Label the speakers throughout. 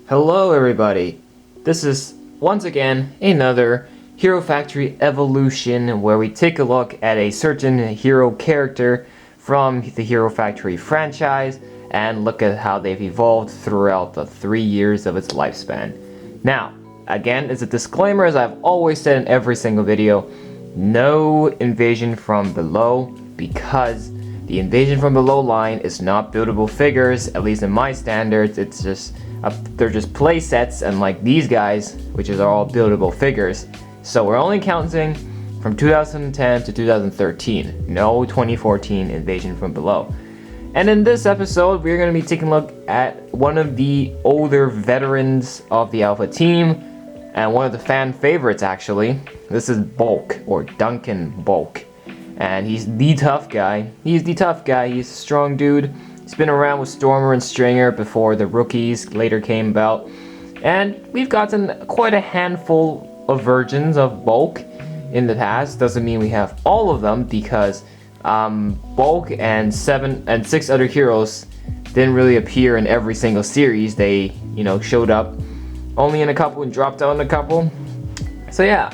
Speaker 1: Hello everybody, this is once again another Hero Factory Evolution where we take a look at a certain hero character from the Hero Factory franchise and look at how they've evolved throughout the 3 years of its lifespan. Now, again, as a disclaimer, as I've always said in every single video, no invasion from below, because the invasion from below line is not buildable figures, at least in my standards. It's just they're just play sets, unlike these guys, which are all buildable figures. So we're only counting from 2010 to 2013, no 2014 invasion from below. And in this episode, we're going to be taking a look at one of the older veterans of the Alpha team, and one of the fan favorites actually. This is Bulk, or Duncan Bulk. And he's the tough guy. He's a strong dude. He's been around with Stormer and Stringer before the rookies later came about. And we've gotten quite a handful of versions of Bulk in the past. Doesn't mean we have all of them, because Bulk and 6 other heroes didn't really appear in every single series. They, showed up only in a couple and dropped out in a couple. So yeah.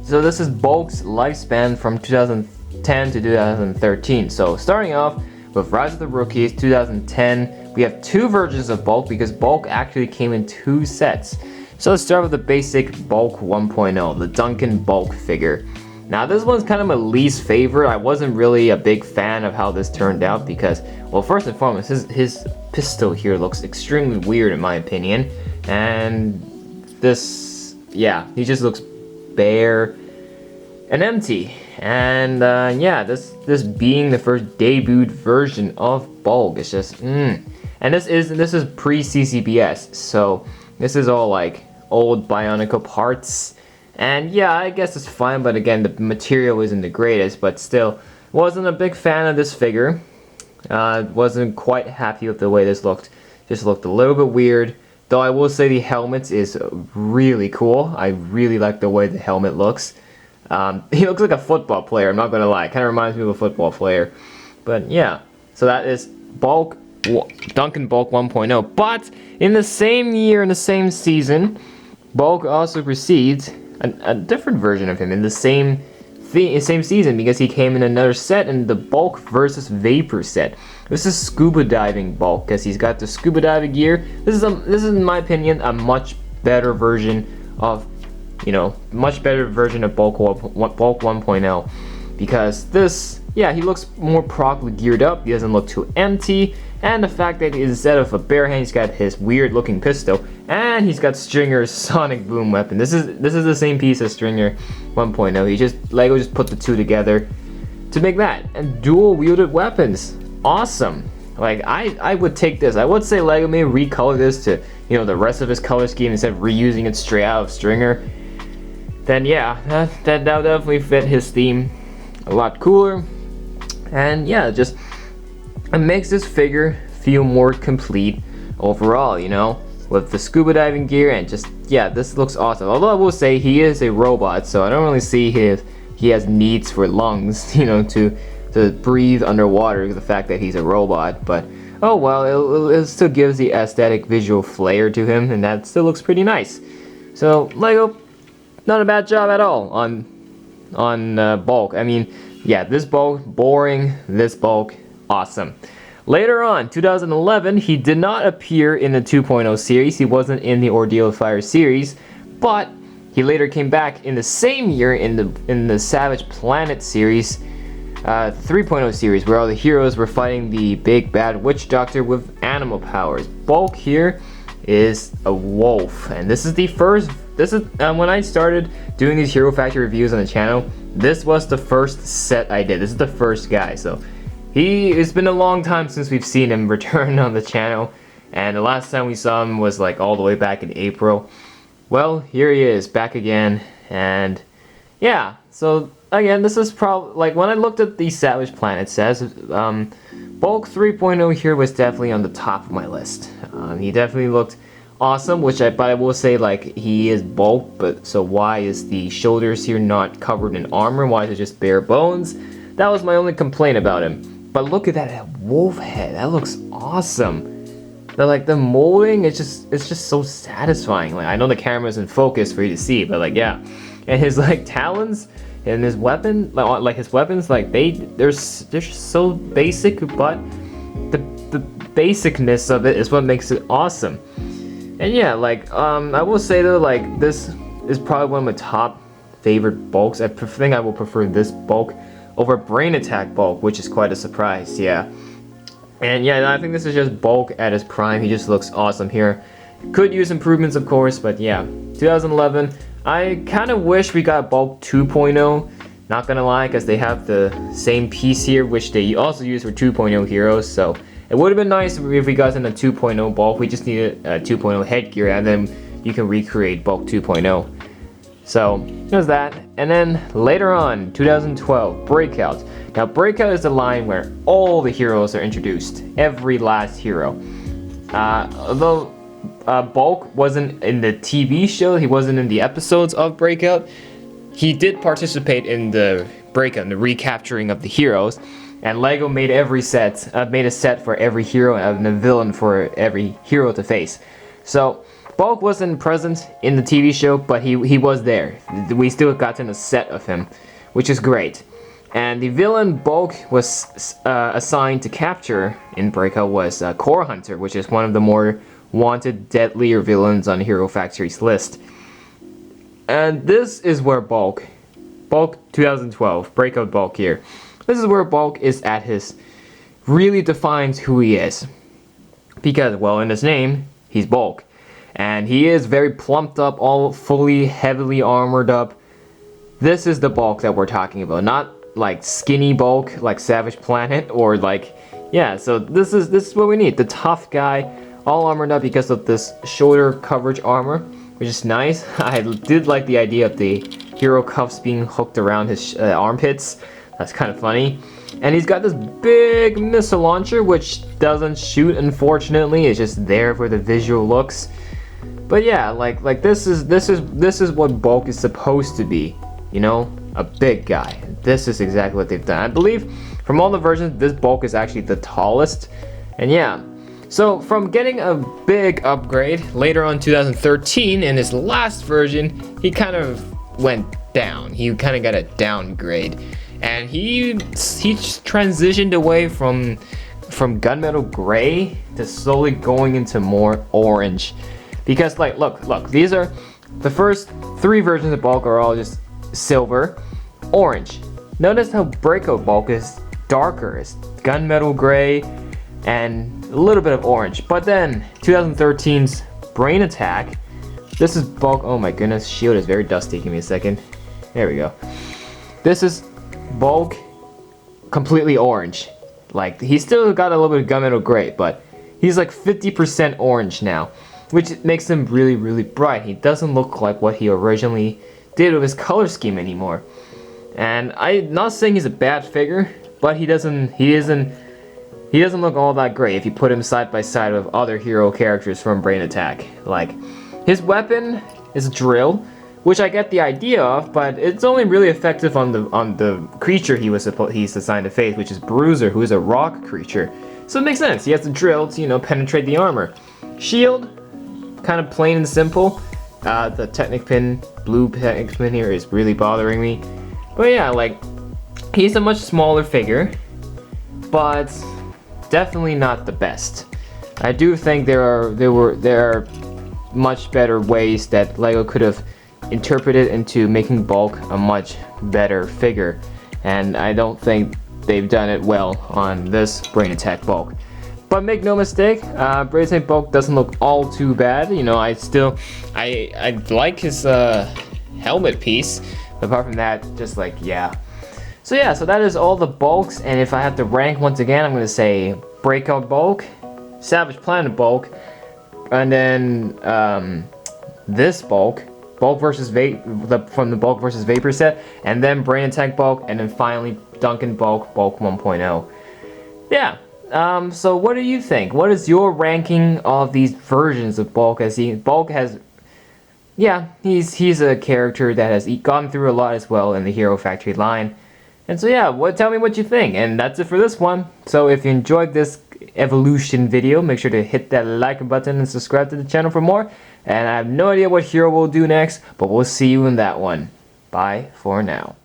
Speaker 1: So this is Bulk's lifespan from 2010 to 2013. So starting off with Rise of the Rookies 2010, we have 2 versions of Bulk because Bulk actually came in 2 sets. So let's start with the basic Bulk 1.0, the Duncan Bulk figure. Now this one's kind of my least favorite. I wasn't really a big fan of how this turned out because, well, first and foremost, his pistol here looks extremely weird in my opinion. And this, yeah, he just looks bare and empty. And yeah, this being the first debuted version of Bulk, it's just and this is pre-CCBS, so this is all like old Bionicle parts. And yeah, I guess it's fine, but again, the material isn't the greatest. But still, wasn't a big fan of this figure. Wasn't quite happy with the way this looked. Just looked a little bit weird. Though I will say the helmet is really cool. I really like the way the helmet looks. He looks like a football player, I'm not gonna lie. Kind of reminds me of a football player. But yeah, so that is Bulk, Duncan Bulk 1.0. But in the same year, in the same season, Bulk also received a different version of him in the same season, because he came in another set in the Bulk versus Vapor set. This is scuba diving Bulk, because he's got the scuba diving gear. This is in my opinion a much better version of Bulk 1.0, because this, yeah, he looks more properly geared up. He doesn't look too empty, and the fact that instead of a bare hand, he's got his weird looking pistol, and he's got Stringer's sonic boom weapon. This is the same piece as Stringer 1.0. Lego just put the two together to make that, and dual wielded weapons. Awesome. Like I would take this. I would say Lego may recolor this to the rest of his color scheme instead of reusing it straight out of Stringer. Then yeah, that definitely fit his theme a lot cooler. And yeah, it makes this figure feel more complete overall, with the scuba diving gear, and this looks awesome. Although I will say he is a robot, so I don't really see he has needs for lungs, to breathe underwater, the fact that he's a robot. But oh well, it still gives the aesthetic visual flair to him, and that still looks pretty nice. So Lego, not a bad job at all on Bulk. I mean, yeah, this Bulk boring, this Bulk awesome. Later on, 2011, he did not appear in the 2.0 series. He wasn't in the Ordeal of Fire series, but he later came back in the same year in the Savage Planet series, 3.0 series, where all the heroes were fighting the big bad witch doctor with animal powers. Bulk here is a wolf, and this is the first. This is when I started doing these Hero Factory reviews on the channel. This was the first set I did. This is the first guy. So it's been a long time since we've seen him return on the channel, and the last time we saw him was like all the way back in April. Well, here he is back again, and yeah. So again, this is probably, like, when I looked at the Savage Planet sets, Bulk 3.0 here was definitely on the top of my list. He definitely looked awesome, but I will say, like, he is Bulk, but so why is the shoulders here not covered in armor? Why is it just bare bones? That was my only complaint about him. But look at that wolf head, that looks awesome. like the molding, it's just so satisfying. Like I know the camera's in focus for you to see, but like yeah, and his like talons and his weapon, like his weapons, like they're just so basic, but the basicness of it is what makes it awesome. And yeah, like I will say though, like this is probably one of my top favorite bulks. I think I will prefer this bulk over Brain Attack Bulk, which is quite a surprise. Yeah. And yeah, I think this is just Bulk at his prime. He just looks awesome here. Could use improvements, of course, but yeah. 2011, I kind of wish we got Bulk 2.0. Not gonna lie, because they have the same piece here, which they also use for 2.0 heroes. So it would have been nice if we got in a 2.0 Bulk. We just needed a 2.0 headgear, and then you can recreate Bulk 2.0. So there's that. And then later on, 2012, Breakout. Now Breakout is the line where all the heroes are introduced, every last hero. Although Bulk wasn't in the TV show, he wasn't in the episodes of Breakout, he did participate in the Breakout, in the recapturing of the heroes. And LEGO made a set for every hero and a villain for every hero to face. So Bulk wasn't present in the TV show, but he was there. We still got in a set of him, which is great. And the villain Bulk was assigned to capture in Breakout was Core Hunter, which is one of the more wanted, deadlier villains on Hero Factory's list. And this is where Bulk 2012, Breakout Bulk here. This is where Bulk is at his, really defines who he is. Because, well, in his name, he's Bulk. And he is very plumped up, all fully, heavily armored up. This is the Bulk that we're talking about, not like skinny Bulk, like Savage Planet, or like, yeah, so this is what we need. The tough guy, all armored up because of this shoulder coverage armor, which is nice. I did like the idea of the hero cuffs being hooked around his armpits. That's kind of funny. And he's got this big missile launcher, which doesn't shoot, unfortunately. It's just there for the visual looks. But yeah, like this is what Bulk is supposed to be, you know, a big guy. This is exactly what they've done. I believe from all the versions, this Bulk is actually the tallest. And yeah, so from getting a big upgrade later on 2013 in his last version, he kind of went down. He kind of got a downgrade, and he transitioned away from gunmetal gray to slowly going into more orange. Because like, look, these are the first 3 versions of Bulk are all just silver, orange. Notice how Breakout Bulk is darker. It's gunmetal gray and a little bit of orange. But then 2013's Brain Attack, this is Bulk. Oh my goodness, shield is very dusty. Give me a second. There we go. This is Bulk completely orange. Like, he's still got a little bit of gunmetal gray, but he's like 50% orange now, which makes him really, really bright. He doesn't look like what he originally did with his color scheme anymore. And I'm not saying he's a bad figure, but he doesn't look all that great if you put him side by side with other hero characters from Brain Attack. Like, his weapon is drill, which I get the idea of, but it's only really effective on the creature he's assigned to face, which is Bruiser, who is a rock creature. So it makes sense. He has the drill to, you know, penetrate the armor. Shield, kind of plain and simple. The Technic pin, blue Technic pin here is really bothering me. But yeah, like, he's a much smaller figure, but definitely not the best. I do think there are much better ways that LEGO could have interpreted into making Bulk a much better figure, and I don't think they've done it well on this Brain Attack Bulk. But make no mistake, Brain Attack Bulk doesn't look all too bad. You know, I like his helmet piece, but apart from that, just like, yeah. So yeah, so that is all the Bulks, and if I have to rank once again, I'm gonna say Breakout Bulk, Savage Planet Bulk, and then this Bulk versus from the Bulk versus Vapor set, and then Brain Attack Bulk, and then finally Duncan Bulk 1.0. Yeah. So what do you think? What is your ranking of these versions of Bulk? Bulk has, yeah, he's a character that has gone through a lot as well in the Hero Factory line. And so yeah, tell me what you think. And that's it for this one. So if you enjoyed this evolution video. Make sure to hit that like button and subscribe to the channel for more. And I have no idea what hero we'll do next, but we'll see you in that one. Bye for now.